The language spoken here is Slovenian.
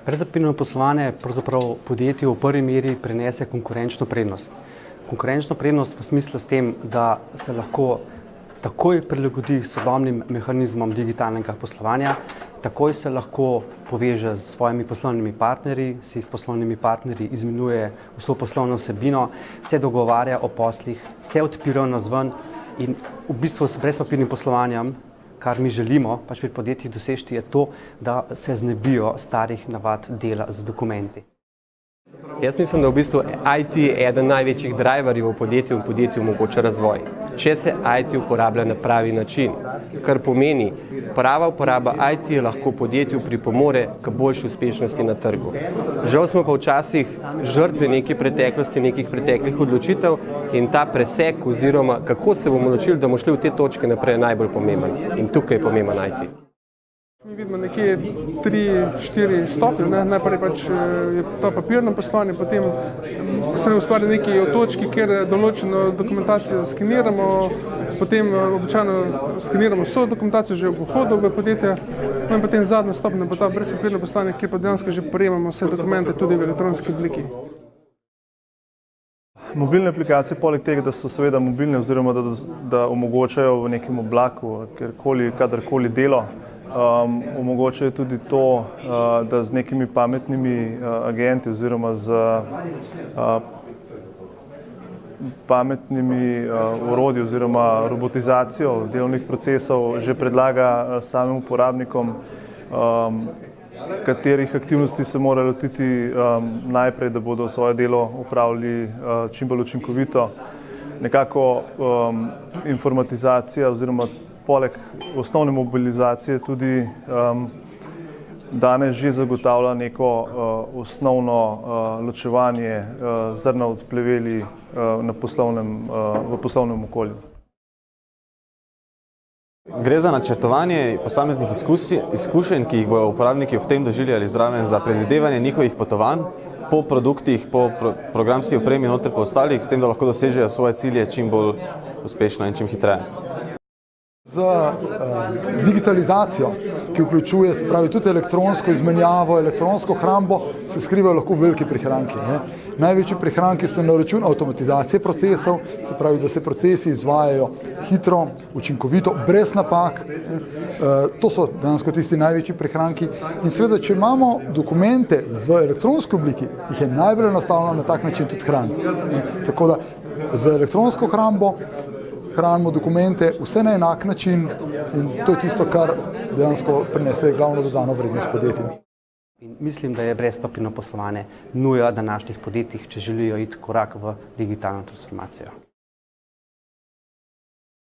Brezpapirno poslovanje pravzaprav podjetju v prvi meri prinese konkurenčno prednost. Konkurenčno prednost v smislu s tem, da se lahko takoj prilagodi sodobnim mehanizmom digitalnega poslovanja, takoj se lahko poveže s svojimi poslovnimi partnerji, si s poslovnimi partnerji izmenjuje vso poslovno vsebino, se dogovarja o poslih, se odpira navzven in v bistvu s brezpapirnim poslovanjem, kar mi želimo pač pri podjetjih doseči, je to, da se znebijo starih navad dela z dokumenti. Jaz mislim, da v bistvu IT je eden največjih driverjev v podjetju in podjetju omogoča razvoj. Če se IT uporablja na pravi način, kar pomeni, prava uporaba IT lahko podjetju pripomore k boljši uspešnosti na trgu. Žal smo pa včasih žrtve neke preteklosti, nekih preteklih odločitev in ta presek oziroma kako se bomo odločili, da bomo šli v te točke naprej, je najbolj pomemben. In tukaj je pomemben IT. Mi vidimo nekje 3-4 stopnje, najprej pač je to papirno poslovanje, potem se ustvari neki točki, kjer določeno dokumentacijo skeniramo, potem običajno skeniramo vso dokumentacijo že v vhodu v podjetje, no in potem zadnja stopnja bo ta brezpapirno poslovanje, kjer pa dejansko že prejemamo vse dokumente tudi v elektronski obliki. Mobilne aplikacije, poleg tega, da so seveda mobilne oziroma da omogočajo v nekem oblaku, kadarkoli delo, omogočajo tudi to, da z nekimi pametnimi agenti oziroma z pametnimi orodji oziroma robotizacijo delovnih procesov že predlaga samim uporabnikom, katerih aktivnosti se morajo lotiti najprej, da bodo svoje delo opravili čim bolj učinkovito. Nekako informatizacija oziroma poleg osnovne mobilizacije tudi danes že zagotavlja neko osnovno ločevanje zrna od pleveli v poslovnem okolju. Gre za načrtovanje posameznih izkušenj, ki jih bodo uporabniki v tem doživljali zraven za predvidevanje njihovih potovanj po produktih, po programski opremi noter po ostalih, s tem, da lahko dosežejo svoje cilje čim bolj uspešno in čim hitreje. Z digitalizacijo, ki vključuje tudi elektronsko izmenjavo, elektronsko hrambo, se skrivajo lahko veliki prihranki. Največji prihranki so na račun avtomatizacije procesov, se pravi, da se procesi izvajajo hitro, učinkovito, brez napak. To so dejansko tisti največji prihranki. In seveda, če imamo dokumente v elektronski obliki, jih je najbolj enostavno na tak način tudi hraniti. Tako da z elektronsko hrambo hranimo dokumente vse na enak način in to je tisto, kar dejansko prinese glavno dodano vrednost podjetjem. Mislim, da je brezpapirno poslovanje nuja današnjih podjetij, če želijo iti korak v digitalno transformacijo.